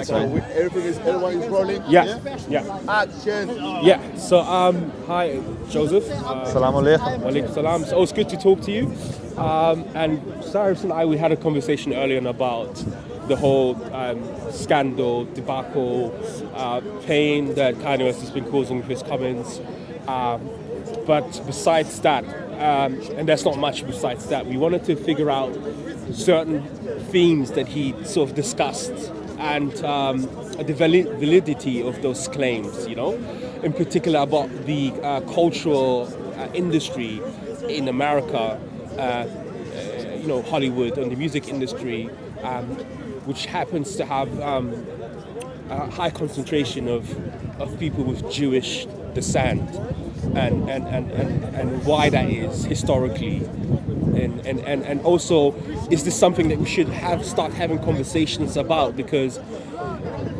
So everyone is rolling. Yeah. Action. Yeah. So hi, Joseph. Assalamu alaikum. Walaikum salam. So it's good to talk to you. And Cyrus and I, we had a conversation earlier on about the whole scandal, debacle, pain that Kanye West has been causing with his comments. But besides that, and there's not much besides that, we wanted to figure out certain themes that he sort of discussed and the validity of those claims, in particular about the cultural industry in America, Hollywood and the music industry, which happens to have a high concentration of people with Jewish descent, and why that is historically, and also, is this something that we should start having conversations about? Because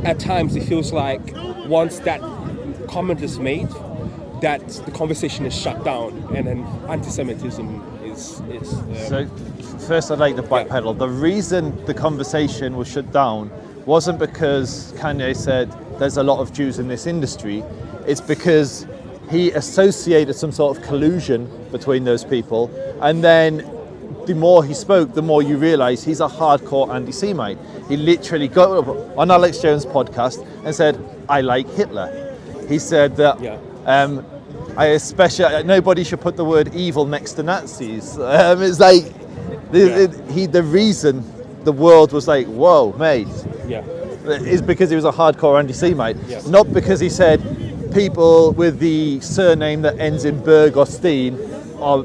at times it feels like once that comment is made, that the conversation is shut down, and then anti-Semitism is So first I'd like to backpedal. The reason the conversation was shut down wasn't because Kanye said there's a lot of Jews in this industry. It's because he associated some sort of collusion between those people, and then the more he spoke, the more you realise he's a hardcore anti-Semite. He literally got up on Alex Jones' podcast and said, "I like Hitler." He said that nobody should put the word evil next to Nazis. It's like the reason the world was like, "Whoa, mate," is because he was a hardcore anti-Semite, not because he said people with the surname that ends in Berg or Steen are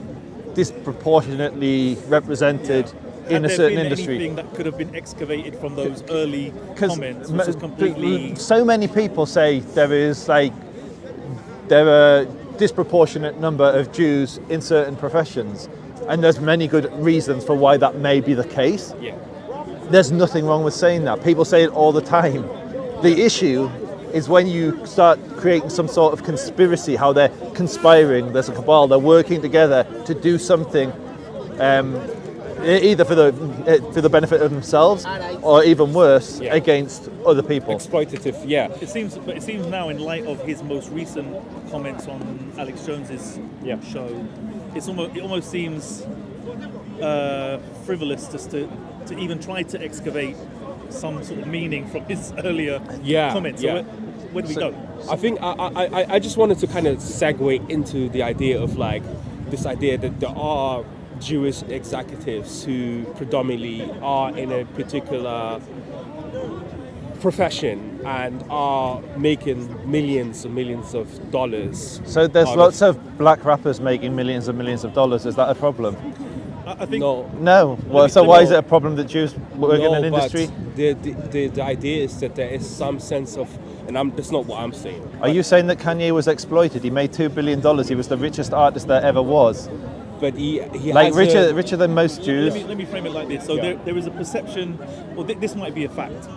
disproportionately represented in a certain industry. Anything that could have been excavated from those early comments, which was completely... So many people say there are disproportionate number of Jews in certain professions, and there's many good reasons for why that may be the case. There's nothing wrong with saying that. People say it all the time. The issue is when you start creating some sort of conspiracy, how they're conspiring, there's a cabal, they're working together to do something, either for the benefit of themselves or even worse, against other people. Exploitative, It seems now, in light of his most recent comments on Alex Jones's show, it almost seems frivolous just to even try to excavate some sort of meaning from his earlier comments. So where do we go? I think I just wanted to kind of segue into the idea of this idea that there are Jewish executives who predominantly are in a particular profession and are making millions and millions of dollars. So there's lots of black rappers making millions and millions of dollars. Is that a problem? I think no. Well, so why is it a problem that Jews work in an industry? The idea is that there is some sense of, and that's not what I'm saying. Are you saying that Kanye was exploited? He made $2 billion. He was the richest artist there ever was. But he like richer than most Jews. Let me frame it like this. So there is a perception, or this might be a fact.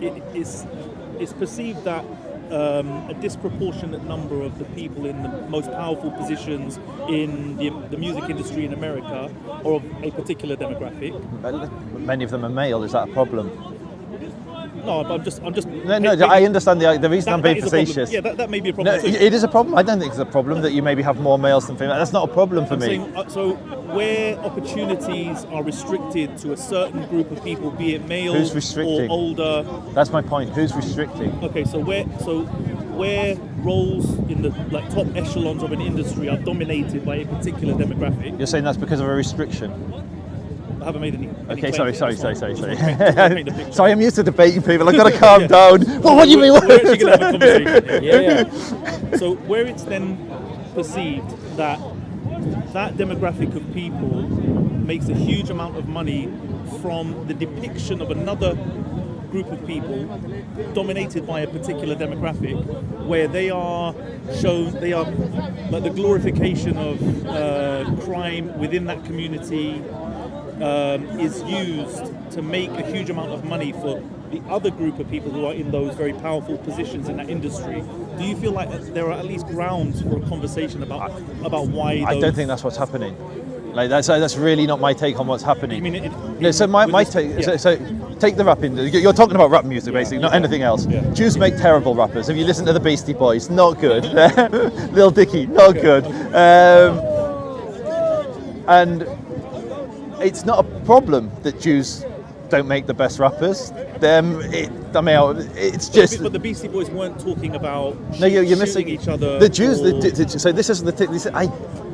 It's perceived that a disproportionate number of the people in the most powerful positions in the music industry in America are of a particular demographic. Many of them are male. Is that a problem? No, but I'm just. No, I understand the reason I'm being facetious. Yeah, that may be a problem. No, it is a problem. I don't think it's a problem that you maybe have more males than females. That's not a problem for me. Saying, so where opportunities are restricted to a certain group of people, be it males or older. That's my point. Who's restricting? Okay, so where roles in the top echelons of an industry are dominated by a particular demographic. You're saying that's because of a restriction? I haven't made any Okay, claims. sorry. Sorry, I'm used to debating people. I've got to calm down. Well, what do you mean? We're actually going to have a conversation. Yeah. So where it's then perceived that demographic of people makes a huge amount of money from the depiction of another group of people dominated by a particular demographic, where they are like the glorification of crime within that community is used to make a huge amount of money for the other group of people who are in those very powerful positions in that industry. Do you feel like there are at least grounds for a conversation about why those... I don't think that's what's happening. Like that's really not my take on what's happening. You mean my take. Yeah. So take the rap industry. You're talking about rap music, basically, not anything else. Yeah. Jews make terrible rappers. If you listen to the Beastie Boys, not good. Lil Dicky, not good. And it's not a problem that Jews don't make the best rappers. It's just. But the Beastie Boys weren't talking about you're missing each other. The Jews. So this is I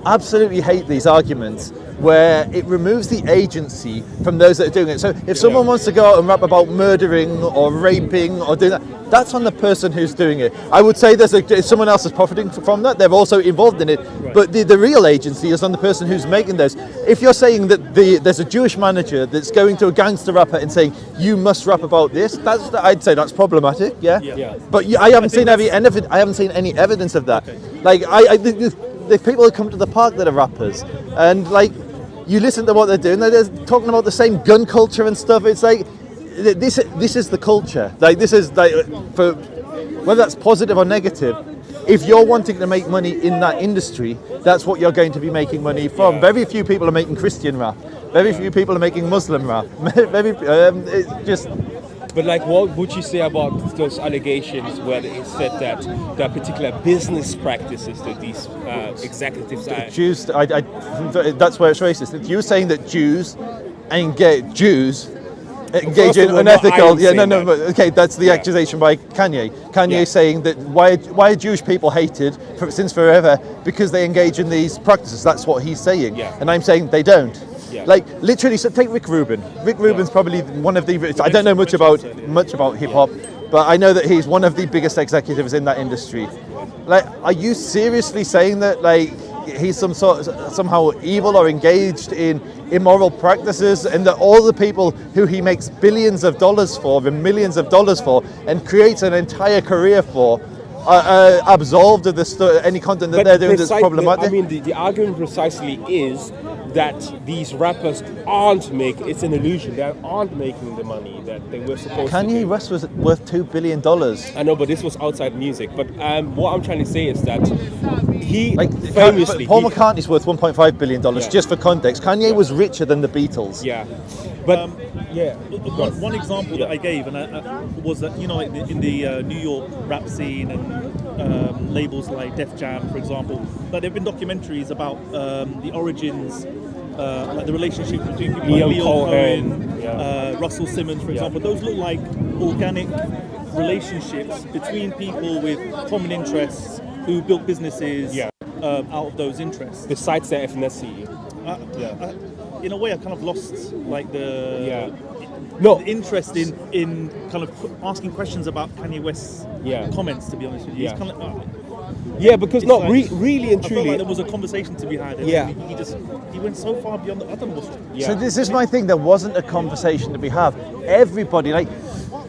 absolutely hate these arguments where it removes the agency from those that are doing it. So if someone wants to go out and rap about murdering or raping or doing that, that's on the person who's doing it. I would say if someone else is profiting from that, they're also involved in it. Right. But the real agency is on the person who's making those. If you're saying that there's a Jewish manager that's going to a gangster rapper and saying you must rap about this, I'd say that's problematic. Yeah. But I haven't seen any evidence of that. Okay. Like the people who come to the park that are rappers, and like you listen to what they're doing, they're talking about the same gun culture and stuff. It's like this is the culture. Like this is like for whether that's positive or negative. If you're wanting to make money in that industry, that's what you're going to be making money from. Yeah. Very few people are making Christian rap. Very few people are making Muslim rap. It's just. But like, what would you say about those allegations where it said that there are particular business practices that these executives are? Jews, that's where it's racist. You're saying that Jews engage in unethical. Okay, that's the accusation by Kanye. Kanye saying that why are Jewish people hated since forever because they engage in these practices. That's what he's saying, and I'm saying they don't. Yeah. Like literally, so take Rick Rubin. Rick Rubin's probably one of the. I don't know much about hip hop, but I know that he's one of the biggest executives in that industry. Like, are you seriously saying that like he's somehow evil or engaged in immoral practices, and that all the people who he makes billions of dollars for and millions of dollars for and creates an entire career for are absolved of any content that they're doing that's problematic? I mean, the argument precisely is that these rappers it's an illusion, they aren't making the money that they were supposed to. Kanye West was worth $2 billion. I know, but this was outside music. But what I'm trying to say is that he famously... Paul McCartney's worth $1.5 billion, just for context. Kanye was richer than the Beatles. Yeah. But, one example that I gave was that, like in the New York rap scene and labels like Def Jam, for example, there have been documentaries about the origins, like the relationship between people like Leo Cohen, Russell Simmons, for example. Those look like organic relationships between people with common interests who built businesses out of those interests. Besides their ethnicity. In a way, I kind of lost like the interest in kind of asking questions about Kanye West's comments. To be honest with you, he's kind of, because really and I truly, felt like there was a conversation to be had. And he went so far beyond the other. So this is my thing. There wasn't a conversation to be had. Everybody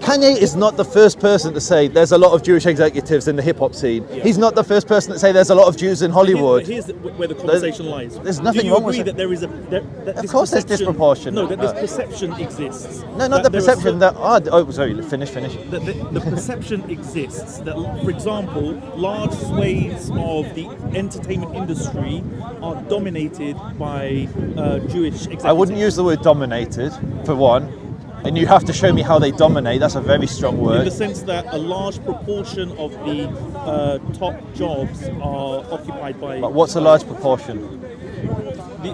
Kanye is not the first person to say there's a lot of Jewish executives in the hip-hop scene. He's not the first person to say there's a lot of Jews in Hollywood. Here's where the conversation lies. There's nothing wrong with it. Do you agree that there is of course there's disproportion. No, that this perception exists. No, not the perception sorry, finish. The perception exists that, for example, large swathes of the entertainment industry are dominated by Jewish executives. I wouldn't use the word dominated, for one. And you have to show me how they dominate. That's a very strong word. In the sense that a large proportion of the top jobs are occupied by... But what's a large proportion?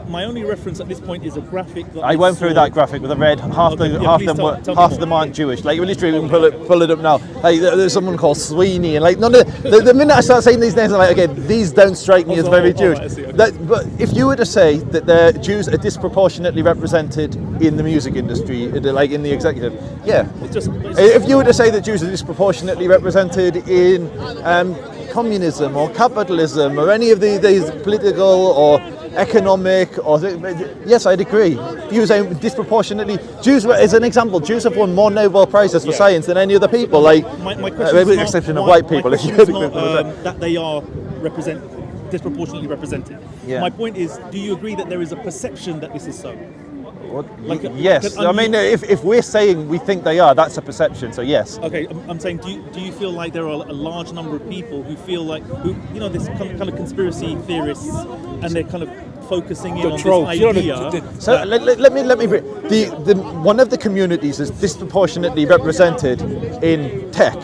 My only reference at this point is a graphic that I went through that graphic with a red. Half of them aren't Jewish. Like, literally, we can pull it up now. Like, there's someone called Sweeney, and like none of the minute I start saying these names, I'm like, okay, these don't strike me as very Jewish. But if you were to say that the Jews are disproportionately represented in the music industry, like in the executive, if you were to say that Jews are disproportionately represented in communism or capitalism or any of these political or economic, or yes, I'd agree. You were saying disproportionately. Jews, as an example, Jews have won more Nobel Prizes for science than any other people. Like, my question is exception of white people. That they are disproportionately represented. Yeah. My point is, do you agree that there is a perception that this is so? Yes. I mean, if we're saying we think they are, that's a perception. So yes. Okay, I'm saying, do you feel like there are a large number of people who feel like, this kind of conspiracy theorists, and they kind of focusing in The on tropes, this you know, idea. So let me bring the one of the communities is disproportionately represented in tech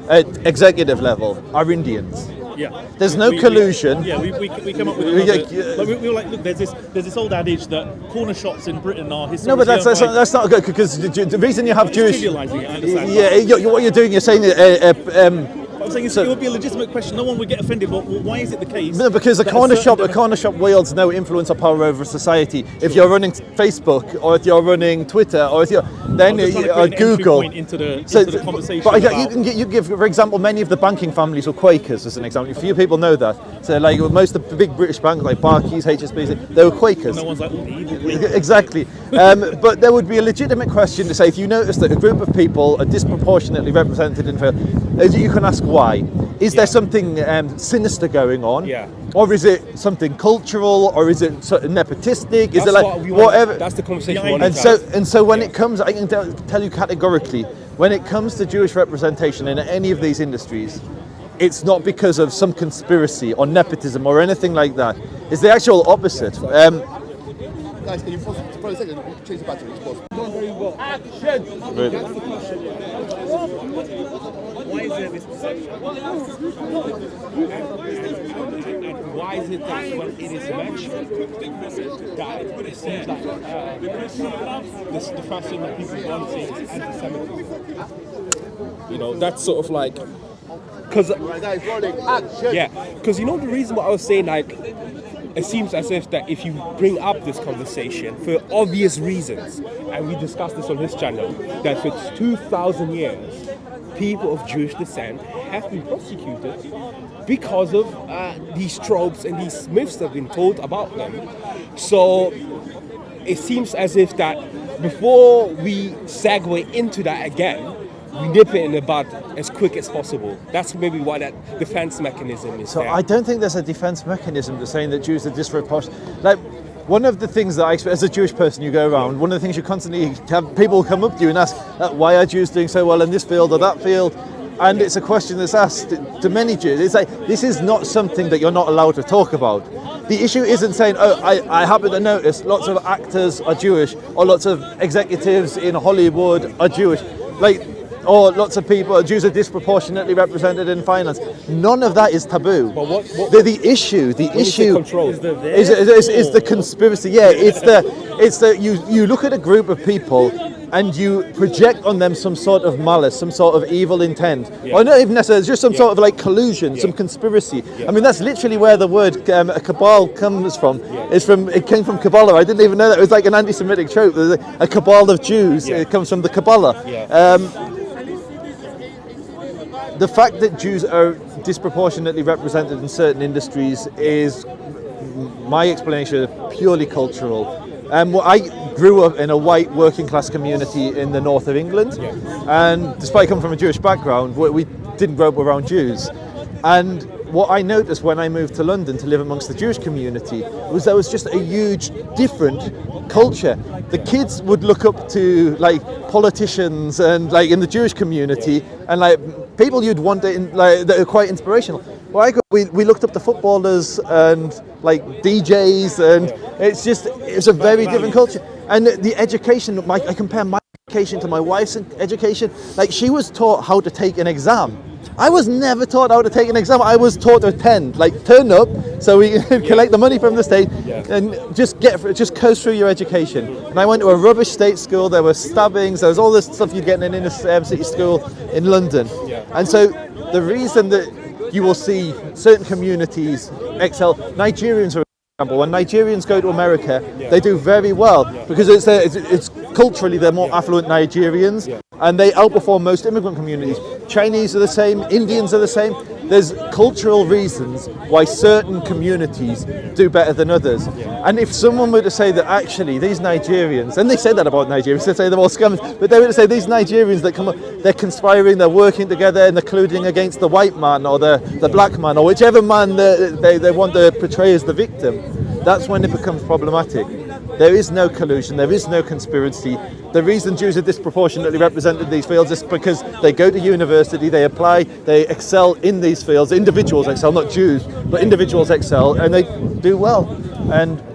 at executive level are Indians. Yeah. There's no collusion. We came up with We- another, yeah. like, we were like, look, there's this old adage that corner shops in Britain are No, historically but that's not good because the reason you have It's Jewish. trivialising it, I understand. Yeah, what you're doing, you're saying I'm saying So- it would be a legitimate question. No one would get offended. But why is it the case? no, because a that corner certain shop wields no influence or power over society. If you're running Facebook or if you're running Twitter or if you're then I'm just trying to or create an entry Google. point into the conversation. But about- you give, for example, many of the banking families were Quakers as an example. Few people know that. So, like most of the big British banks, like Barclays, HSBC, they were Quakers. no one's like, oh, the evil Quakers. Exactly. But there would be a legitimate question to say if you notice that a group of people are disproportionately represented in field, you can ask why. Is there something sinister going on? Yeah. Or is it something cultural? Or is it sort of nepotistic? Is That's it like what we want- whatever? That's the conversation. Yeah, we want And to have. so when it comes, I can tell you categorically, when it comes to Jewish representation in any of these industries, it's not because of some conspiracy or nepotism or anything like that. It's the actual opposite. Guys, can you pause for a second? Change the battery. Pause. Why is there this perception? Why is it that when it is mentioned, that it seems like this the first thing that people want to say is anti-Semitism? You know, that's sort of like, because Right, guys, rolling. Action. yeah, because you know the reason why I was saying like, it seems as if that if you bring up this conversation for obvious reasons, and we discussed this on this channel, that for 2,000 years, people of Jewish descent have been prosecuted because of these tropes and these myths that have been told about them. So it seems as if that before we segue into that again, we nip it in the bud as quick as possible. That's maybe why that defense mechanism is So there. I don't think there's a defense mechanism to saying that Jews are disproportionate. Like, one of the things that I expect as a Jewish person, you go around, one of the things you constantly have people come up to you and ask, why are Jews doing so well in this field or that field? And it's a question that's asked to many Jews. It's like, this is not something that you're not allowed to talk about. The issue isn't saying, I happen to notice lots of actors are Jewish or lots of executives in Hollywood are Jewish. Like, or lots of people, Jews are disproportionately represented in finance. None of that is taboo. But what the issue control? is the conspiracy. Yeah, it's the you look at a group of people and you project on them some sort of malice, some sort of evil intent, or not even necessarily, just some sort of like collusion, some conspiracy. I mean, that's literally where the word cabal comes from. It came from Kabbalah. I didn't even know that. It was like an anti-Semitic trope. There's a cabal of Jews. It comes from the Kabbalah. The fact that Jews are disproportionately represented in certain industries is my explanation purely cultural. I grew up in a white working class community in the north of England, and despite coming from a Jewish background, we didn't grow up around Jews. And what I noticed when I moved to London to live amongst the Jewish community was there was just a huge different culture. The kids would look up to like politicians and like in the Jewish community and like people you'd want to that are quite inspirational. Well, we looked up to footballers and like DJs, and it's a very different culture. And the education, I compare my education to my wife's education. Like, she was taught how to take an exam. I was never taught how to take an exam. I was taught to attend, like turn up, so we can collect the money from the state, and just coast through your education. And I went to a rubbish state school. There were stabbings. There was all this stuff you'd get in an inner city school in London. And so the reason that you will see certain communities excel, Nigerians are. When Nigerians go to America, they do very well because it's culturally they're more affluent Nigerians, and they outperform most immigrant communities. Chinese are the same, Indians are the same. There's cultural reasons why certain communities do better than others. And if someone were to say that actually these Nigerians, and they say that about Nigerians, they say they're all scums, but they were to say these Nigerians that come up, they're conspiring, they're working together and they're colluding against the white man or the black man or whichever man they want to portray as the victim, that's when it becomes problematic. There is no collusion, there is no conspiracy. The reason Jews are disproportionately represented in these fields is because they go to university, they apply, they excel in these fields. Individuals excel, not Jews, but individuals excel, and they do well.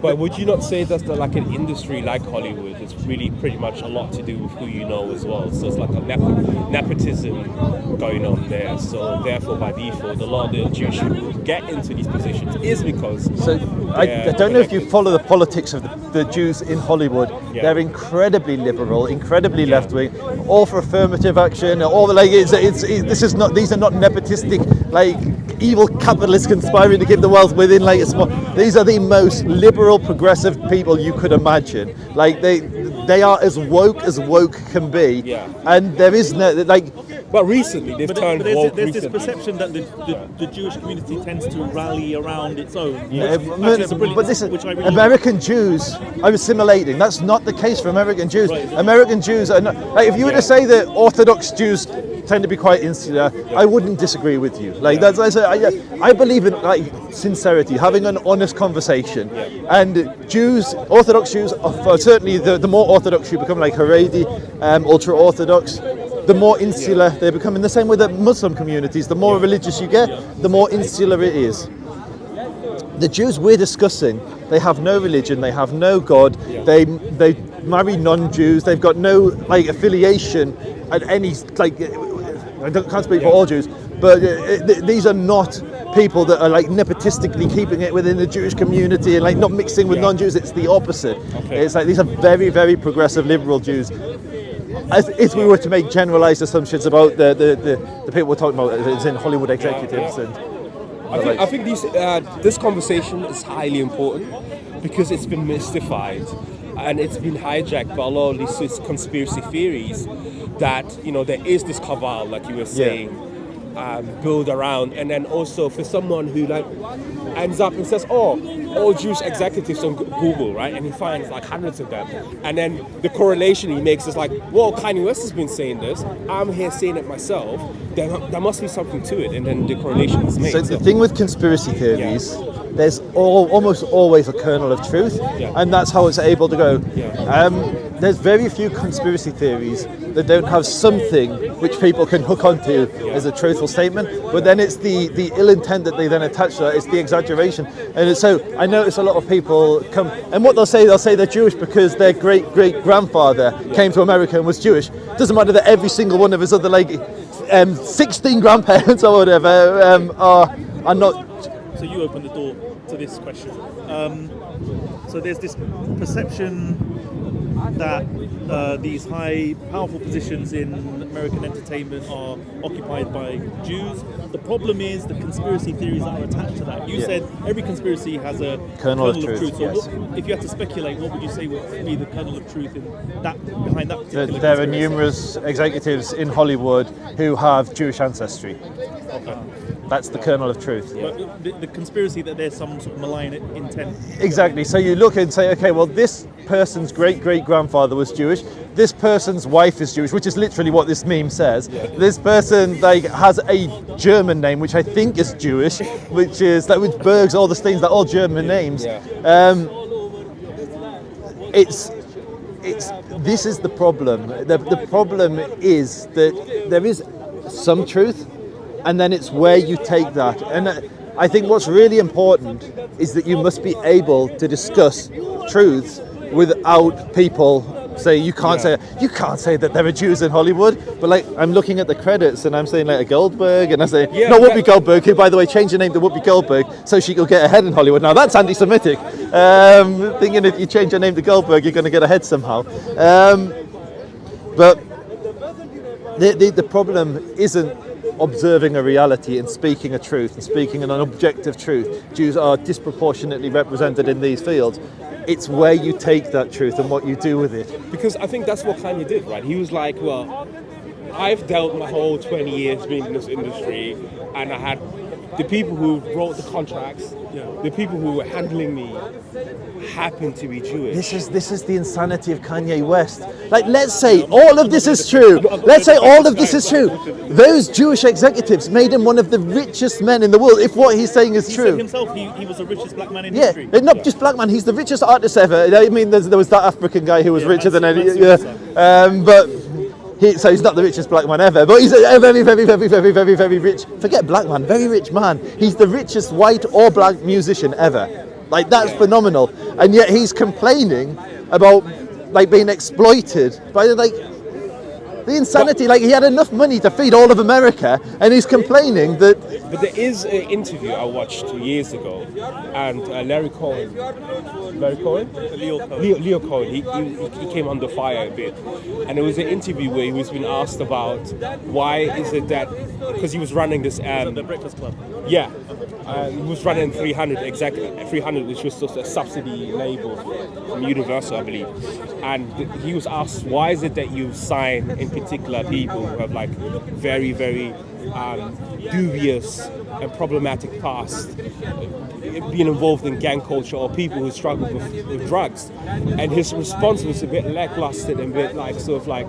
But would you not say that like an industry like Hollywood is really pretty much a lot to do with who you know as well? So it's like a nepotism going on there. So therefore, by default, a lot of the Jewish people who get into these positions is because. So I don't know if you follow the politics of the Jews in Hollywood. Yeah. They're incredibly liberal, incredibly left wing, all for affirmative action. All like these are not nepotistic like evil capitalists conspiring to keep the wealth within like a small. These are the most liberal, progressive people you could imagine. Like they are as woke can be. Yeah. And there is no like. But recently they've turned woke. There's this perception that the Jewish community tends to rally around its own. Yeah, but this is which I really American Jews are assimilating. That's not the case for American Jews. Right. American Jews are not. Like, if you were to say that Orthodox Jews tend to be quite insular, I wouldn't disagree with you. Like I believe in like sincerity, having an honest conversation. And Orthodox Jews, are certainly the more Orthodox you become, like Haredi, ultra Orthodox, the more insular they become. In the same way that Muslim communities, the more religious you get, the more insular it is. The Jews we're discussing, they have no religion, they have no God, they marry non-Jews, they've got no like affiliation at any like. Can't speak for all Jews, but these are not people that are like nepotistically keeping it within the Jewish community and like not mixing with non-Jews. It's the opposite. Okay. It's like these are very, very progressive liberal Jews. If we were to make generalized assumptions about the people we're talking about, as in Hollywood executives, and I think this conversation is highly important because it's been mystified and it's been hijacked by a lot of these conspiracy theories that there is this cabal, like you were saying, build around, and then also for someone who like ends up and says, all Jewish executives on Google, right, and he finds like hundreds of them, and then the correlation he makes is like, well, Kanye West has been saying this, I'm here saying it myself, there must be something to it, and then the correlation is made. So the thing with conspiracy theories, there's almost always a kernel of truth, and that's how it's able to go. There's very few conspiracy theories that don't have something which people can hook onto as a truthful statement, but then it's the ill intent that they then attach to that, it's the exaggeration. And so I notice a lot of people come, and what they'll say they're Jewish because their great-great-grandfather came to America and was Jewish. Doesn't matter that every single one of his other 16 grandparents or whatever are not. So you open the door to this question. So there's this perception that these high, powerful positions in American entertainment are occupied by Jews. The problem is the conspiracy theories that are attached to that. You said every conspiracy has a kernel of truth. So if you had to speculate, what would you say would be the kernel of truth in that, behind that particular conspiracy? There are numerous executives in Hollywood who have Jewish ancestry. Okay. That's the kernel of truth. But the conspiracy that there's some sort of malign intent. Exactly. So you look and say, okay, well, this person's great-great-grandfather was Jewish. This person's wife is Jewish, which is literally what this meme says. This person has a German name, which I think is Jewish, which is that with Bergs, all the things, that all German names. This is the problem. The problem is that there is some truth, and then it's where you take that. And I think what's really important is that you must be able to discuss truths without people say you can't say that there are Jews in Hollywood. But like I'm looking at the credits and I'm saying like a Goldberg, and I say Whoopi Goldberg, who by the way changed her name to Whoopi Goldberg so she could get ahead in Hollywood. Now that's anti-Semitic. Thinking if you change your name to Goldberg, you're going to get ahead somehow. But the problem isn't observing a reality and speaking a truth and speaking an objective truth. Jews are disproportionately represented in these fields. It's where you take that truth and what you do with it. Because I think that's what Kanye did, right? He was like, well, I've dealt my whole 20 years being in this industry, and I had the people who wrote the contracts, the people who were handling me happen to be Jewish. This is the insanity of Kanye West. Like, let's say all of this is true. Let's say all of this is true. Those Jewish executives made him one of the richest men in the world, if what he's saying is true. He said himself he was the richest black man in history. Not just black man, he's the richest artist ever. I mean, there was that African guy who was richer than any. But so he's not the richest black man ever, but he's a very, very, very, very, very, very rich. Forget black man, very rich man. He's the richest white or black musician ever. Like that's phenomenal. And yet he's complaining about like being exploited by like the insanity. Like he had enough money to feed all of America, and he's complaining that. But there is an interview I watched 2 years ago, and Leo Cohen, he came under fire a bit, and it was an interview where he was being asked about why is it that, because he was running this The Breakfast Club. yeah, he was running 300, exactly 300, which was just a subsidy label from Universal, I believe. And he was asked, why is it that you sign in particular people who have like very, very dubious and problematic past, being involved in gang culture, or people who struggle with drugs? And his response was a bit lackluster and a bit like sort of like,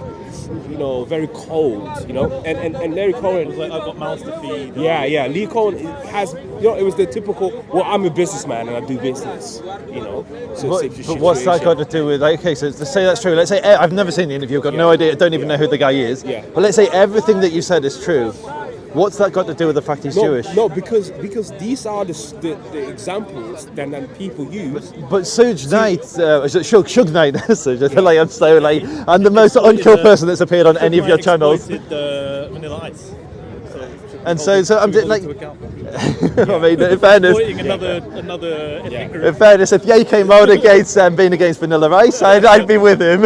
you know, very cold, you know. And Larry Cohen was Like, I've got mouths to feed. yeah. Lee Cohen has, you know, it was the typical, well, I'm a businessman and I do business, you know. So But what's that got to do with? Like, okay, so let's say that's true. Let's say I've never seen the interview. I've got no idea. I don't even know who the guy is. Yeah. But let's say everything that you said is true. What's that got to do with the fact he's Jewish? No, because these are the examples that people use. But Suge Knight, Suge Knight, like I'm the most uncool person that's appeared on any of your channels. Vanilla Ice. And so I'm like, I I mean, in fairness, another ethnic group. in fairness, if Ye came out against being against Vanilla Ice, I'd be with him.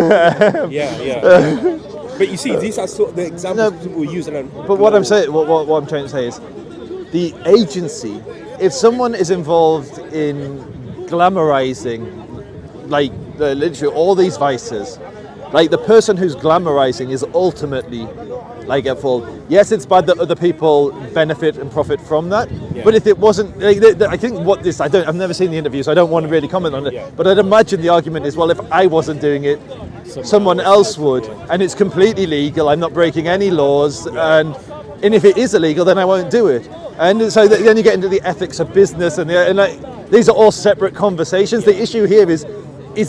Yeah. But you see, these are sort of the examples people use. But what I'm saying, what I'm trying to say is, the agency. If someone is involved in glamorizing, like literally all these vices, like the person who's glamorizing is ultimately like at fault. Yes, it's bad that other people benefit and profit from that. Yeah. But if it wasn't, I think I've never seen the interview, so I don't want to really comment on it. Yeah. But I'd imagine the argument is, well, if I wasn't doing it, someone else would, and it's completely legal. I'm not breaking any laws, and if it is illegal, then I won't do it. And so then you get into the ethics of business, and like, these are all separate conversations. The issue here is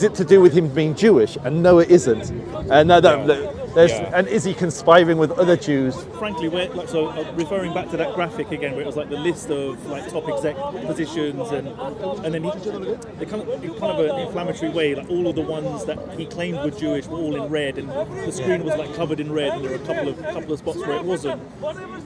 it to do with him being Jewish? And no, it isn't. And and is he conspiring with other Jews? Frankly, referring back to that graphic again, where it was like the list of like top exec positions, and then in kind of an inflammatory way, like all of the ones that he claimed were Jewish were all in red, and the screen was like covered in red, and there were a couple of spots where it wasn't.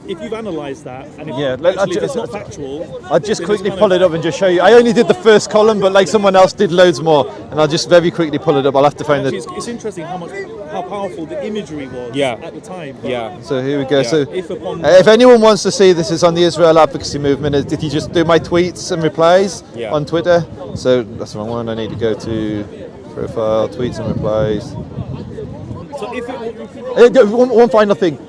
If you've analysed that, and if it's not factual, I'll just quickly pull it up and just show you. I only did the first column, but like someone else did loads more, and I'll just very quickly pull it up. I'll have to find It's interesting how powerful the imagery was at the time. Yeah. So here we go. Yeah. So If anyone wants to see this, is on the Israel Advocacy Movement. Did you just do my tweets and replies on Twitter? So that's the wrong one. I need to go to profile, tweets and replies. So if One final thing.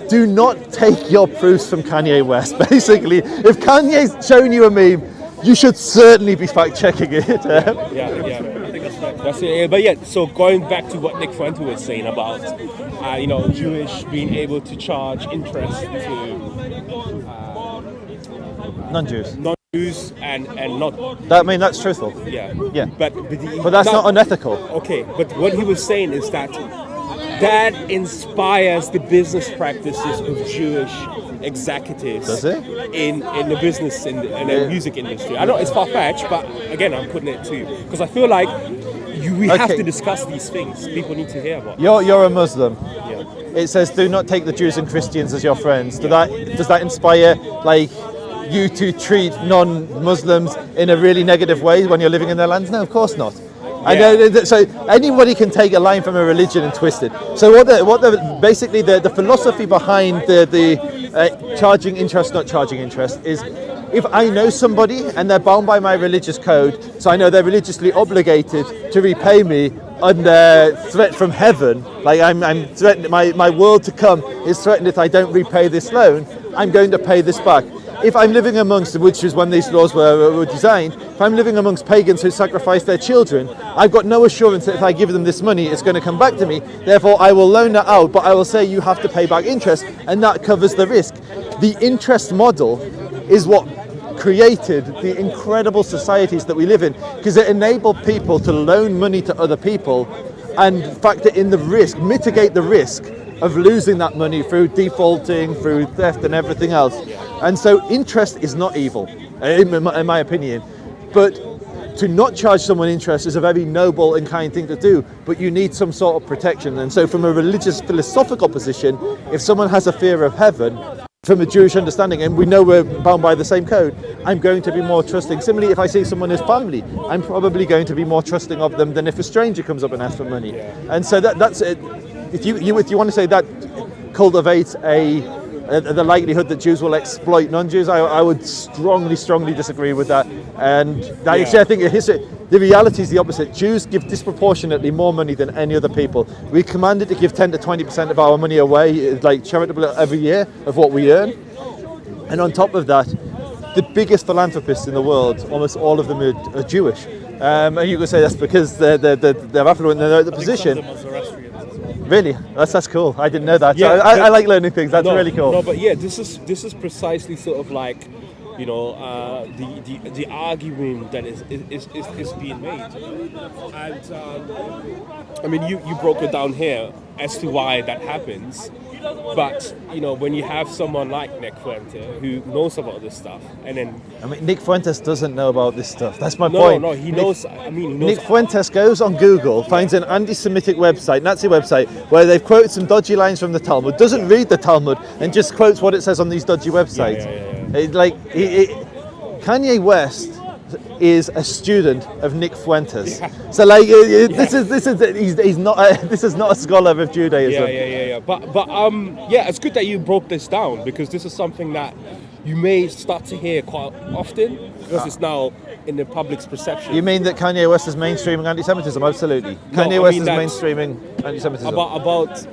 Do not take your proofs from Kanye West. Basically, if Kanye's showing you a meme, you should certainly be fact checking it. Yeah. I think that's it. But yeah, so going back to what Nick Fuente was saying about, Jewish being able to charge interest to non-Jews and not. That's truthful. Yeah. But that's not unethical. Okay, but what he was saying is that inspires the business practices of Jewish executives. Does it? In the business in the music industry. I know it's far-fetched, but again, I'm putting it to you because I feel like we have to discuss these things. People need to hear about. You're a Muslim. Yeah. It says, "Do not take the Jews and Christians as your friends." Does that inspire like you to treat non-Muslims in a really negative way when you're living in their lands? No, of course not. Yeah. So anybody can take a line from a religion and twist it. So basically the philosophy behind the charging interest, not charging interest, is if I know somebody and they're bound by my religious code, so I know they're religiously obligated to repay me under threat from heaven, like I'm threatened, my world to come is threatened if I don't repay this loan, I'm going to pay this back. If I'm living amongst, which is when these laws were designed, if I'm living amongst pagans who sacrifice their children, I've got no assurance that if I give them this money, it's going to come back to me. Therefore, I will loan that out, but I will say you have to pay back interest, and that covers the risk. The interest model is what created the incredible societies that we live in, because it enabled people to loan money to other people and factor in the risk, mitigate the risk of losing that money through defaulting, through theft and everything else. And so interest is not evil, in my opinion. But to not charge someone interest is a very noble and kind thing to do, but you need some sort of protection. And so from a religious philosophical position, if someone has a fear of heaven, from a Jewish understanding, and we know we're bound by the same code, I'm going to be more trusting. Similarly, if I see someone as family, I'm probably going to be more trusting of them than if a stranger comes up and asks for money. Yeah. And so that's it. If you want to say that cultivates the likelihood that Jews will exploit non-Jews, I would strongly disagree with that. And actually, I think the reality is the opposite. Jews give disproportionately more money than any other people. We're commanded to give 10 to 20% of our money away, like charitable, every year of what we earn. And on top of that, the biggest philanthropists in the world, almost all of them are Jewish. And you could say that's because they're affluent and they're at the position. Really? That's cool. I didn't know that. Yeah, so I like learning things. That's really cool. No, but yeah, this is precisely sort of like, you know, the argument that is being made. And I mean, you broke it down here as to why that happens. But you know, when you have someone like Nick Fuentes who knows about this stuff, and then Nick Fuentes doesn't know about this stuff. That's my point. No, he knows. I mean, he knows. Nick Fuentes goes on Google, finds an anti-Semitic website, Nazi website, where they've quoted some dodgy lines from the Talmud, doesn't read the Talmud, and just quotes what it says on these dodgy websites. Kanye West is a student of Nick Fuentes. Yeah. So this is not a scholar of Judaism. Yeah. But it's good that you broke this down, because this is something that you may start to hear quite often, because it's now in the public's perception. You mean that Kanye West is mainstreaming anti-Semitism? Absolutely. Kanye West is mainstreaming anti-Semitism. About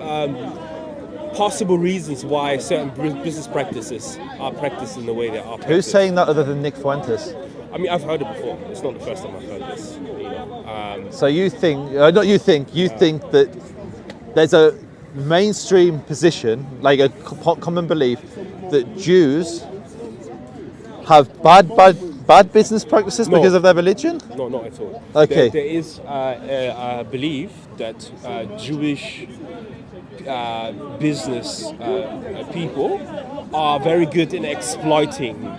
possible reasons why certain business practices are practiced in the way they are practiced. Who's saying that other than Nick Fuentes? I mean, I've heard it before. It's not the first time I've heard this. You know. So you think, you think that there's a mainstream position, like a common belief, that Jews have bad business practices because of their religion? No, not at all. Okay. There is a belief that Jewish business people are very good in exploiting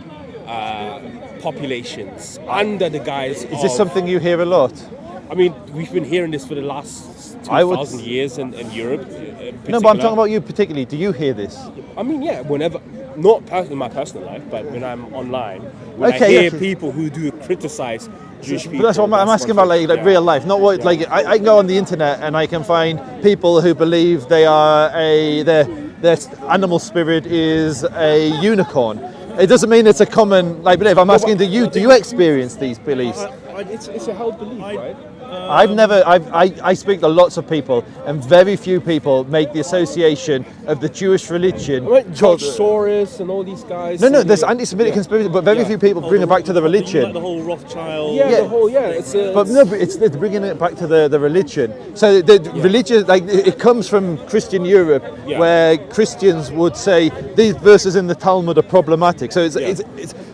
populations under the guise of... Is this something you hear a lot? I mean, we've been hearing this for the last 2,000 years in Europe. No, but I'm talking about you particularly. Do you hear this? I mean, yeah, whenever, not in my personal life, but when I'm online, when I hear people who do criticize Jewish people. But that's what I'm asking about, like real life, not what like I can go on the internet and I can find people who believe they are their animal spirit is a unicorn. It doesn't mean it's a common belief. I'm asking, do you experience these beliefs? It's a held belief, right? I speak to lots of people, and very few people make the association of the Jewish religion. George Soros and all these guys. No, there's anti-Semitic conspiracy, but very few people bring it back to the religion. Like the whole Rothschild. It's bringing it back to the religion. So the religion, it comes from Christian Europe, where Christians would say these verses in the Talmud are problematic. So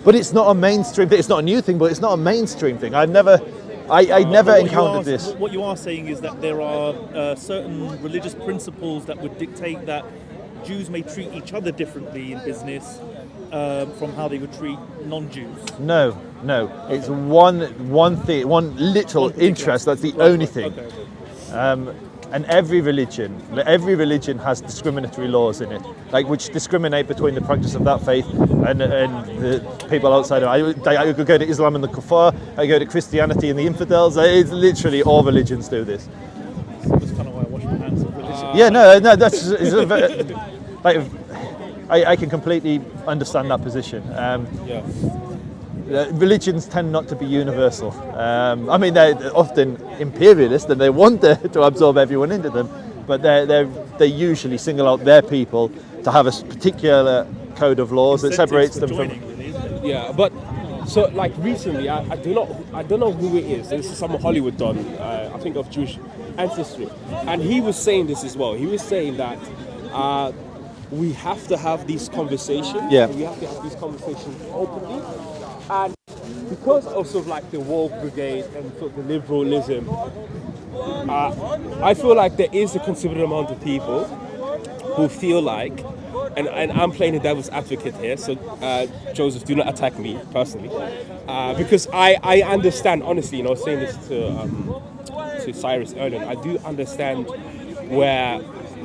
but it's not a mainstream thing. It's not a new thing, but it's not a mainstream thing. I never encountered this. What you are saying is that there are certain religious principles that would dictate that Jews may treat each other differently in business from how they would treat non-Jews. No. It's one thing, one literal interest. That's the only thing. Okay. And every religion has discriminatory laws in it, which discriminate between the practice of that faith and the people outside of it. I could go to Islam and the kuffar, I go to Christianity and the infidels. It's literally all religions do this. That's kind of why I wash my hands of religion. I can completely understand that position. Religions tend not to be universal. I mean, they're often imperialist and they want to absorb everyone into them, but they usually single out their people to have a particular code of laws that separates them from. Yeah, but so recently, I don't know who it is. This is some Hollywood don, I think of Jewish ancestry, and he was saying this as well. He was saying that we have to have these conversations. Yeah. We have to have these conversations openly. And because of the woke brigade and the liberalism, I feel like there is a considerable amount of people who feel like and I'm playing the devil's advocate here, so Joseph, do not attack me personally, because I understand, honestly, saying this to Cyrus earlier, I do understand where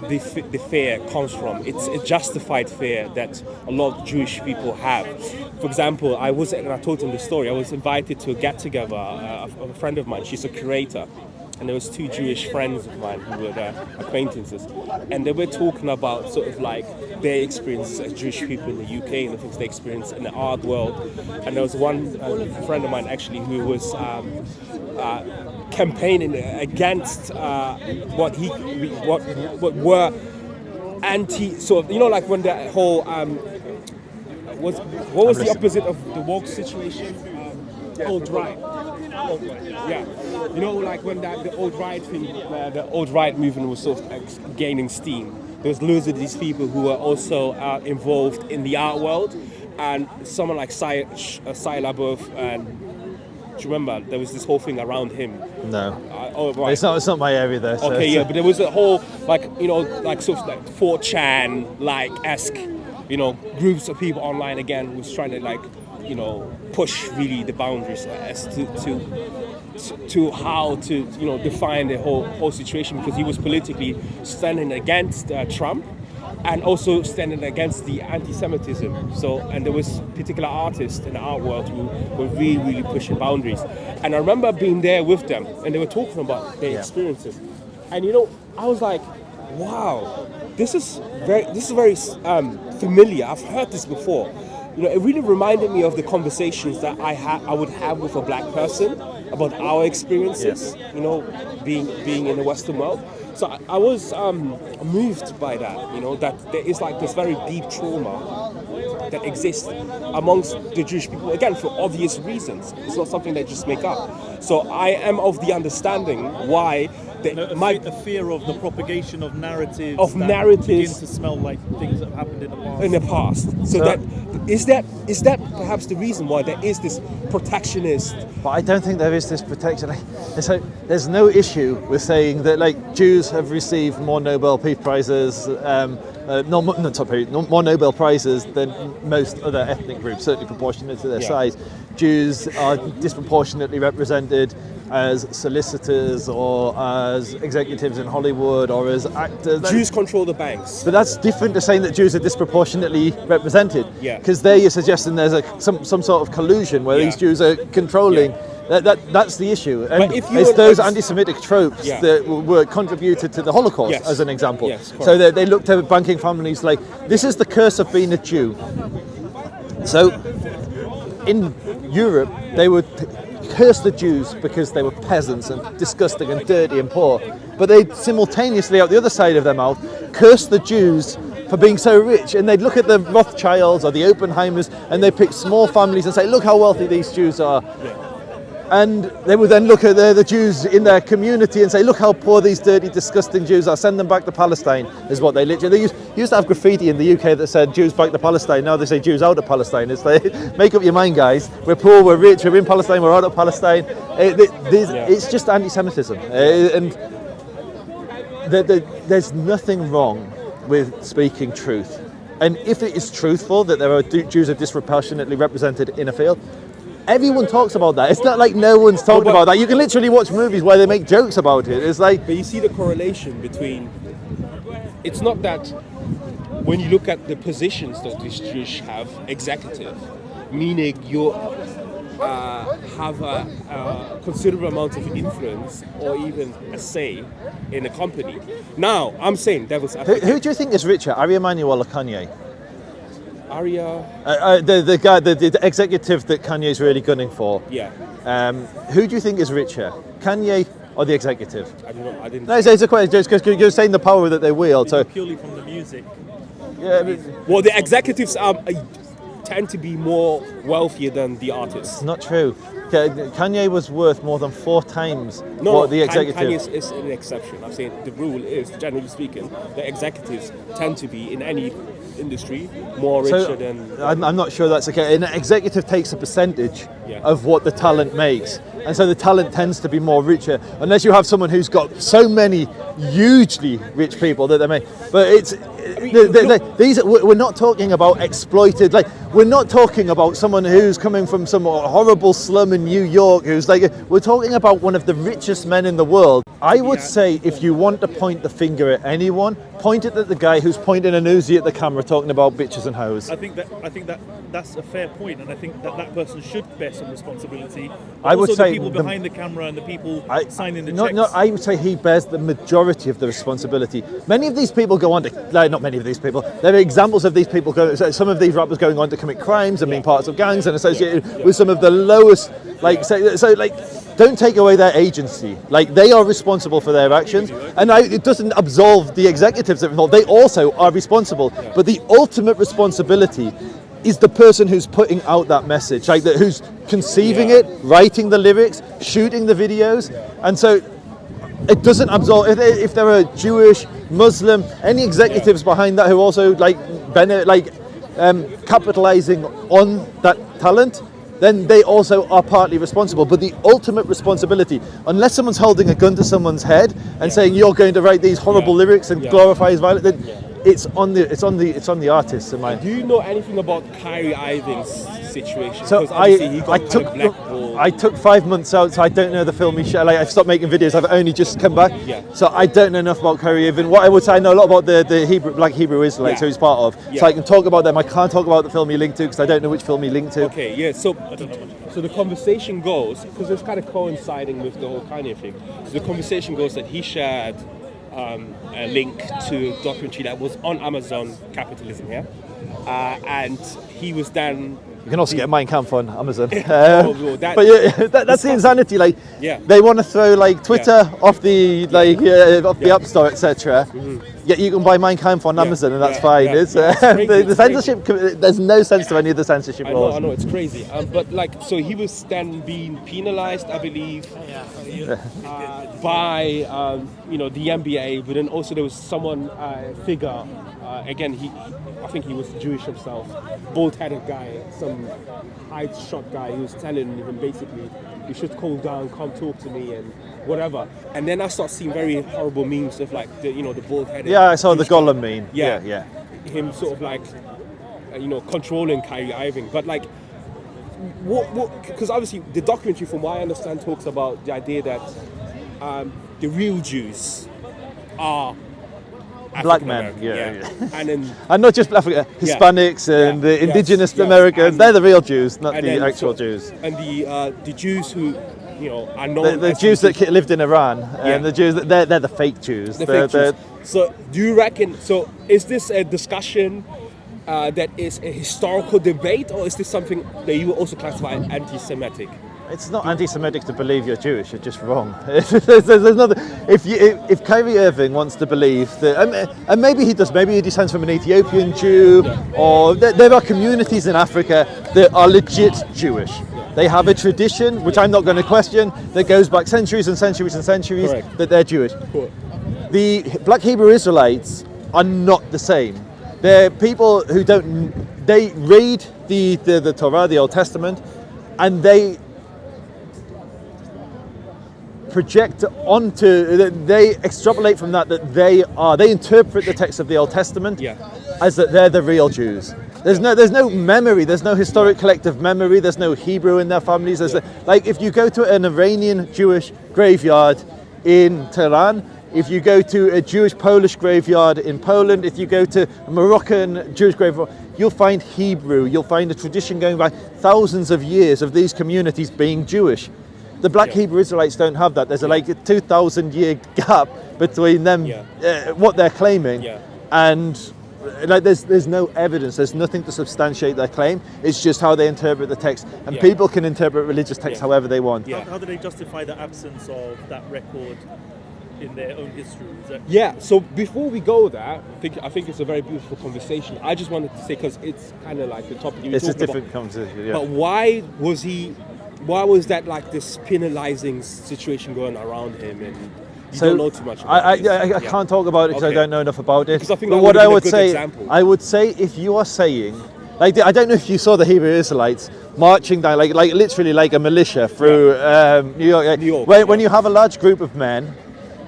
the fear comes from. It's a justified fear that a lot of Jewish people have. For example, I told him the story, I was invited to a get-together of a friend of mine, she's a curator, and there was 2 Jewish friends of mine who were there, acquaintances, and they were talking about sort of like their experiences as Jewish people in the UK and the things they experience in the art world. And there was one friend of mine actually who was campaigning against what were anti, sort of, like when the whole what was the opposite of the woke situation? Alt-right. Yeah, like when the alt-right thing, the alt-right movement was sort of gaining steam. There was loads of these people who were also involved in the art world, and someone like Shia LaBeouf, and do you remember there was this whole thing around him? No. Right. It's not my area though. So okay, yeah, but there was a whole like sort of like 4chan like esque, groups of people online again who was trying to push really the boundaries as to how to define the whole situation, because he was politically standing against Trump and also standing against the anti-Semitism. So, and there was particular artists in the art world who were really, really pushing boundaries. And I remember being there with them, and they were talking about their experiences. And I was like, wow, this is very familiar. I've heard this before. It really reminded me of the conversations that I would have with a black person about our experiences, being in the Western world. So I was moved by that, that there is like this very deep trauma that exists amongst the Jewish people, again, for obvious reasons. It's not something they just make up. So I am of the understanding why a fear of the propagation of narratives begin to smell like things that have happened in the past. So that is that perhaps the reason why there is this protectionist? But I don't think there is this protection. There's no issue with saying that Jews have received more Nobel Peace Prizes, more Nobel Prizes than most other ethnic groups, certainly proportionate to their size. Jews are disproportionately represented as solicitors or as executives in Hollywood or as actors. Jews control the banks. But that's different to saying that Jews are disproportionately represented. Yeah. Because there you're suggesting there's some sort of collusion where these Jews are controlling. Yeah. That's the issue. And it's those anti-Semitic tropes that were contributed to the Holocaust, as an example. Yes, so they looked at banking families like, this is the curse of being a Jew. So in Europe, they would curse the Jews because they were peasants and disgusting and dirty and poor. But they'd simultaneously, out the other side of their mouth, curse the Jews for being so rich. And they'd look at the Rothschilds or the Oppenheimers and they'd pick small families and say, look how wealthy these Jews are. And they would then look at the Jews in their community and say, look how poor these dirty, disgusting Jews are, send them back to Palestine, is what they literally... They used to have graffiti in the UK that said Jews back to Palestine. Now they say Jews out of Palestine. It's like, make up your mind, guys. We're poor, we're rich, we're in Palestine, we're out of Palestine. It's just anti-Semitism. And there's nothing wrong with speaking truth. And if it is truthful that there are Jews are disproportionately represented in a field, everyone talks about that. It's not like no one's talking about that. You can literally watch movies where they make jokes about it. It's like... But you see the correlation between... It's not that when you look at the positions that these Jews have, executive, meaning you have a considerable amount of influence or even a say in a company. Now, I'm saying devil's advocate. Who do you think is richer, Ari Emanuel or Kanye? Arya, the guy, the executive that Kanye's really gunning for. Yeah. Who do you think is richer, Kanye or the executive? I didn't. No, it's a question just because you're saying the power that they wield. So purely from the music. Yeah. Well, the executives tend to be more wealthier than the artists. Not true. Kanye was worth more than 4 times what the executive. Kanye is an exception. I'm saying the rule is, generally speaking, the executives tend to be in any industry more richer than. I'm not sure that's okay. An executive takes a percentage Yeah. of what the talent makes, and so the talent tends to be more richer, unless you have someone who's got so many hugely rich people that they make. But it's these. We're not talking about exploited. Like, we're not talking about someone who's coming from some horrible slum in New York. Who's like, we're talking about one of the richest men in the world. I would say if you want to point the finger at anyone, point it at the guy who's pointing an Uzi at the camera talking about bitches and hoes. I think that's a fair point, and I think that person should bear some responsibility. I would also say the people behind the camera and the people signing the checks. No, I would say he bears the majority of the responsibility. Many of these people go on to, not many of these people, there are examples of these people, some of these rappers going on to commit crimes and being parts of gangs and associated with some of the lowest, don't take away their agency. Like, they are responsible for their actions, and it doesn't absolve the executives that are involved. They also are responsible, but the ultimate responsibility is the person who's putting out that message, like who's conceiving it, writing the lyrics, shooting the videos, and so it doesn't absolve. If there are Jewish, Muslim, any executives behind that who also capitalizing on that talent, then they also are partly responsible. But the ultimate responsibility, unless someone's holding a gun to someone's head and saying you're going to write these horrible lyrics and glorify his violence, then it's on the artists. Do you know anything about Kyrie Irving's situation? So I took 5 months out, so I don't know the film he shot. I've stopped making videos. I've only just come back, so I don't know enough about Kyrie Irving. What I would say, I know a lot about the Black Hebrew Israelites who he's part of, so I can talk about them. I can't talk about the film he linked to because I don't know which film he linked to. Okay, yeah. So the conversation goes, because it's kind of coinciding with the whole Kanye thing. So the conversation goes that he shared a link to a documentary that was on Amazon Capitalism, and he was then. You can also get Mein Kampf on Amazon. That's the insanity. They want to throw Twitter off the the App Store, etc. Yet you can buy Mein Kampf on Amazon, and that's fine. The censorship. There's no sense to any of the censorship laws. I know, it's crazy. But so he was then being penalized, I believe, by the NBA. But then also there was someone figure. Again, I think he was Jewish himself, bald-headed guy, some high-shot guy who was telling him basically, you should cool down, come talk to me and whatever. And then I start seeing very horrible memes of the bald-headed. Yeah, I saw the Gollum meme. Yeah. Him sort of controlling Kyrie Irving. But what? Because obviously the documentary, from what I understand, talks about the idea that the real Jews are Black men, and not just Africa, Hispanics and the indigenous Americans. They're the real Jews, not the actual Jews. And the Jews who, are known. The Jews that lived in Iran, and the Jews they're the fake Jews. Jews. So do you reckon? So is this a discussion that is a historical debate, or is this something that you would also classify as anti-Semitic? It's not anti-Semitic to believe you're Jewish. You're just wrong. There's nothing. If Kyrie Irving wants to believe that, and maybe he does. Maybe he descends from an Ethiopian Jew, or there are communities in Africa that are legit Jewish. They have a tradition, which I'm not going to question, that goes back centuries and centuries and centuries. Correct. That they're Jewish. Cool. The Black Hebrew Israelites are not the same. They're people who don't. They read the Torah, the Old Testament, and they project onto, they extrapolate from that they interpret the text of the Old Testament as that they're the real Jews. There's no memory, there's no historic collective memory, there's no Hebrew in their families. If you go to an Iranian Jewish graveyard in Tehran, if you go to a Jewish Polish graveyard in Poland, if you go to a Moroccan Jewish graveyard, you'll find Hebrew, you'll find a tradition going back thousands of years of these communities being Jewish. The Black Hebrew Israelites don't have that. There's a 2,000-year gap between them, what they're claiming, and there's no evidence. There's nothing to substantiate their claim. It's just how they interpret the text, and people can interpret religious texts however they want. How do they justify the absence of that record in their own history? Is that Yeah, so before we go there, I think it's a very beautiful conversation. I just wanted to say, because it's kind of like the topic you were It's a talking different about. conversation. Yeah. But why was that like this penalizing situation going around him, and you don't know too much about I this? can't talk about it because I Okay. don't know enough about it. Because I think But that what would've I been a would good say, example. I would say, if you are saying, like, I don't know if you saw the Hebrew Israelites marching down, like literally like a militia through New York. New York, When yeah. you have a large group of men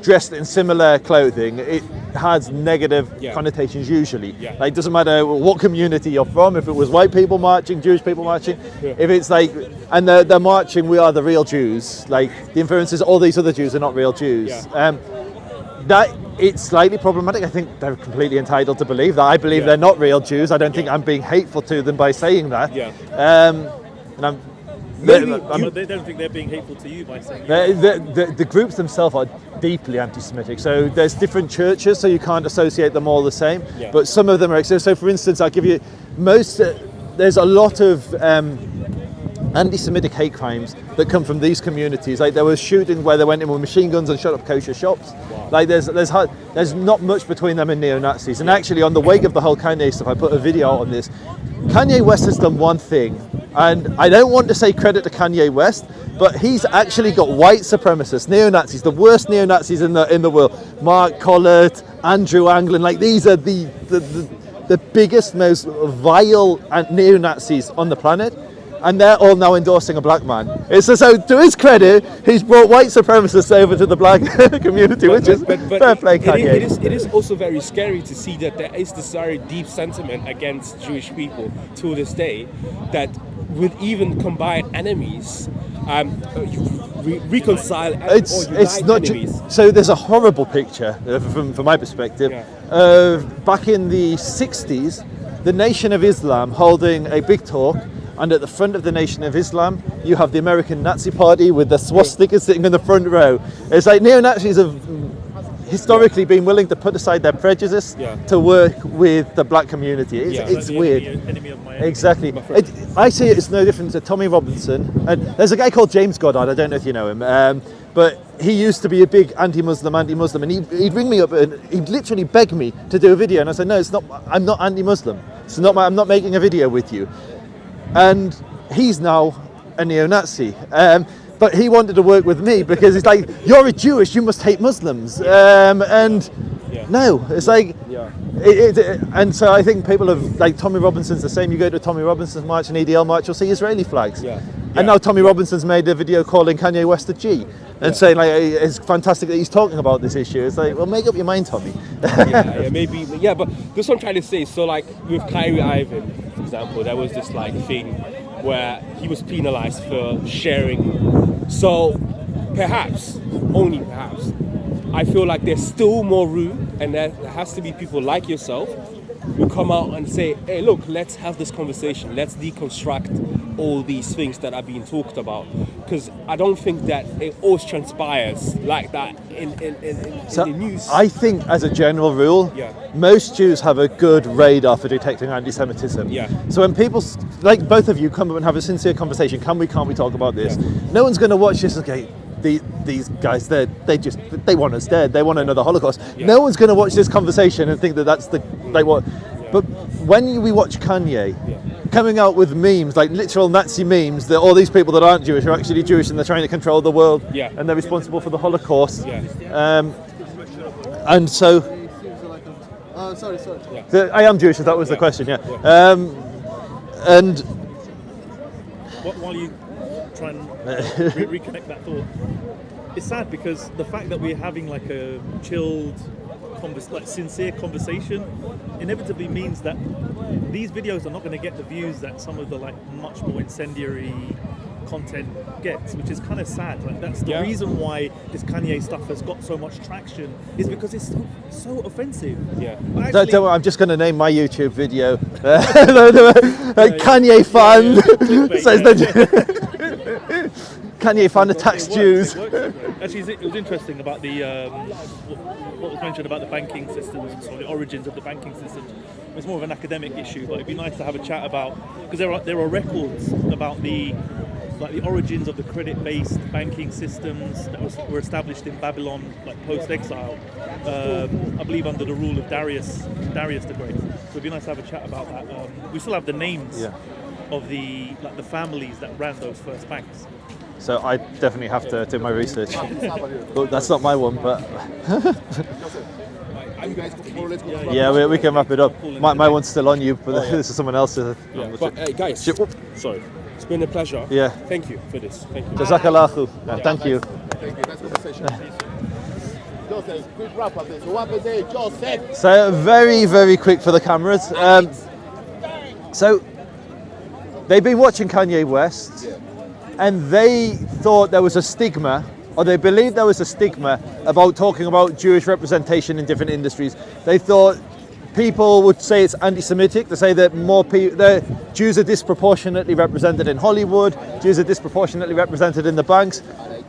dressed in similar clothing, it has negative Yeah. connotations usually. Yeah. Like, it doesn't matter what community you're from, if it was white people marching, Jewish people marching, Yeah. if it's like, and they're marching, we are the real Jews, like the inferences, all these other Jews are not real Jews. Yeah. That it's slightly problematic. I think they're completely entitled to believe that. I believe Yeah. they're not real Jews. I don't think I'm being hateful to them by saying that. Yeah. And I'm, Maybe I'm- they don't think they're being hateful to you by saying the groups themselves are deeply anti-Semitic. So there's different churches, so you can't associate them all the same. Yeah. But some of them are. So for instance, I'll give you there's a lot of anti-Semitic hate crimes that come from these communities. Like there was shooting where they went in with machine guns and shut up kosher shops. Wow. Like there's not much between them and neo-Nazis. And actually, on the wake of the whole Kanye stuff, I put a video out on this. Kanye West has done one thing, and I don't want to say credit to Kanye West, but he's actually got white supremacists, neo-Nazis, the worst neo-Nazis in the world. Mark Collett, Andrew Anglin, like these are the biggest, most vile neo-Nazis on the planet. And they're all now endorsing a black man. So to his credit, he's brought white supremacists over to the black community, which is fair play, Kanye. it is also very scary to see that there is this very deep sentiment against Jewish people to this day, that with even combined enemies, reconcile or unite enemies. So there's a horrible picture from my perspective of back in the 60s, the Nation of Islam holding a big talk. And at the front of the Nation of Islam, you have the American Nazi Party with the swastika sitting in the front row. It's like neo-Nazis have historically been willing to put aside their prejudice to work with the black community. It's like weird. enemy of my enemy. Exactly. I see it as no different to Tommy Robinson. And there's a guy called James Goddard, I don't know if you know him, but he used to be a big anti-Muslim, and he'd ring me up and he'd literally beg me to do a video. And I said, no, it's not. I'm not anti-Muslim. I'm not making a video with you. And he's now a neo-Nazi. But he wanted to work with me because it's like, you're a Jewish, you must hate Muslims. No, it's like, and so I think people have, like Tommy Robinson's the same. You go to Tommy Robinson's march and EDL march, you'll see Israeli flags. And now Tommy Robinson's made a video calling Kanye West a G and saying like, it's fantastic that he's talking about this issue. It's like, well, make up your mind, Tommy. Maybe, but this what I'm trying to say. So like with Kyrie Irving, for example, there was this like thing where he was penalized for sharing. So perhaps, only perhaps, I feel like there's still more room, and there has to be people like yourself who come out and say, hey, look, let's have this conversation. Let's deconstruct all these things that are being talked about. Because I don't think that it always transpires like that in the news. I think, as a general rule, most Jews have a good radar for detecting anti-Semitism. So when people, like both of you, come up and have a sincere conversation, can't we talk about this? No one's going to watch this and go, these guys, they want us dead. They want another Holocaust. No one's going to watch this conversation and think that that's the like what. But when we watch Kanye coming out with memes, like literal Nazi memes, that all these people that aren't Jewish are actually Jewish and they're trying to control the world and they're responsible for the Holocaust. And so, sorry. so I am Jewish. If that was the question, and while you try and reconnect that thought, it's sad because the fact that we're having like a chilled, sincere conversation inevitably means that these videos are not going to get the views that some of the like much more incendiary content gets, which is kind of sad. Like that's the reason why this Kanye stuff has got so much traction, is because it's so offensive. Actually, I'm just going to name my YouTube video. Kanye fan says that Kanye fan attacks Jews. Actually, it was interesting about the what was mentioned about the banking systems or the origins of the banking system. It's more of an academic issue, but it'd be nice to have a chat about, because there are records about the like the origins of the credit-based banking systems that were established in Babylon, like post-exile, I believe under the rule of Darius the Great. So it'd be nice to have a chat about that. We still have the names of the families that ran those first banks. So I definitely have to do my research. Well, that's not my one, but yeah, we can wrap it up. My one's still on you, but this is someone else's. Yeah. But hey, guys, sorry, it's been a pleasure. Yeah. Thank you for this. Thank you. Jazakallahu. Thank you. Thank you. Nice conversation. Joseph, quick wrap up this. So what was it, Joseph? So very, very quick for the cameras. So they've been watching Kanye West, and they thought there was a stigma, or they believed there was a stigma about talking about Jewish representation in different industries. They thought people would say it's anti-Semitic. They say that the Jews are disproportionately represented in Hollywood, Jews are disproportionately represented in the banks,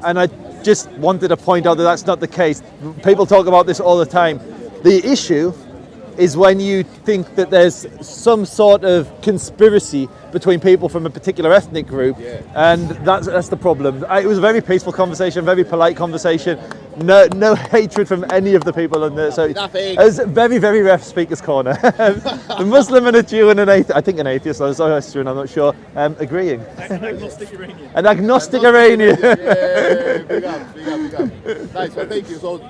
and I just wanted to point out that that's not the case. People talk about this all the time. The issue is when you think that there's some sort of conspiracy between people from a particular ethnic group, and that's the problem. It was a very peaceful conversation, very polite conversation, no hatred from any of the people in there. So it was very, very ref speaker's corner. A Muslim and a Jew and an atheist, I think an atheist, I'm not sure, agreeing. An agnostic Iranian. An agnostic Iranian. Yeah, big up. Nice, well, thank you. So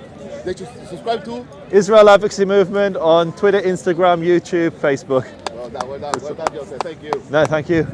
they should subscribe to Israel Advocacy Movement on Twitter, Instagram, YouTube, Facebook. Well done, Joseph. Thank you. No, thank you.